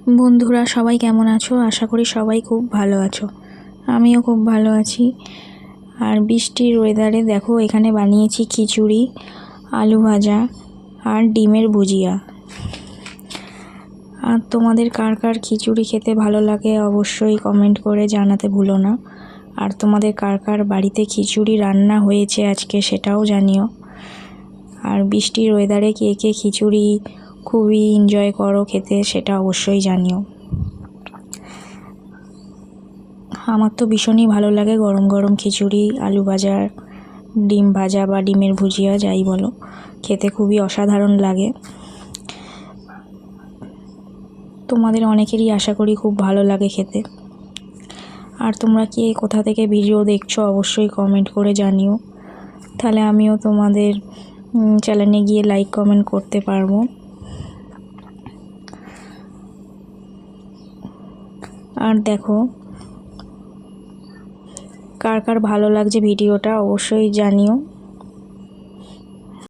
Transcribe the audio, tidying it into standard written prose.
বন্ধুরা সবাই কেমন আছো? আশা করি সবাই খুব ভালো আছো। আমিও খুব ভালো আছি। আর বৃষ্টির ওয়েদারে দেখো এখানে বানিয়েছি খিচুড়ি, আলু ভাজা আর ডিমের ভুজিয়া। আর তোমাদের কার কার খিচুড়ি খেতে ভালো লাগে অবশ্যই কমেন্ট করে জানাতে ভুলো না। আর তোমাদের কার কার বাড়িতে খিচুড়ি রান্না হয়েছে আজকে সেটাও জানিও। আর বৃষ্টির ওয়েদারে কে কে খিচুড়ি খুবই এনজয় করো খেতে সেটা অবশ্যই জানিও। আমার তো ভীষণই ভালো লাগে গরম গরম খিচুড়ি, আলু ভাজা, ডিম ভাজা বা ডিমের ভুজিয়া যাই বলো, খেতে খুবই অসাধারণ লাগে। তোমাদের অনেকেরই আশা করি খুব ভালো লাগে খেতে। আর তোমরা কে কোথা থেকে ভিডিও দেখছো অবশ্যই কমেন্ট করে জানিও, তাহলে আমিও তোমাদের চ্যানেলে গিয়ে লাইক কমেন্ট করতে পারবো। আর দেখো কার কার ভালো লাগছে ভিডিওটা অবশ্যই জানিও।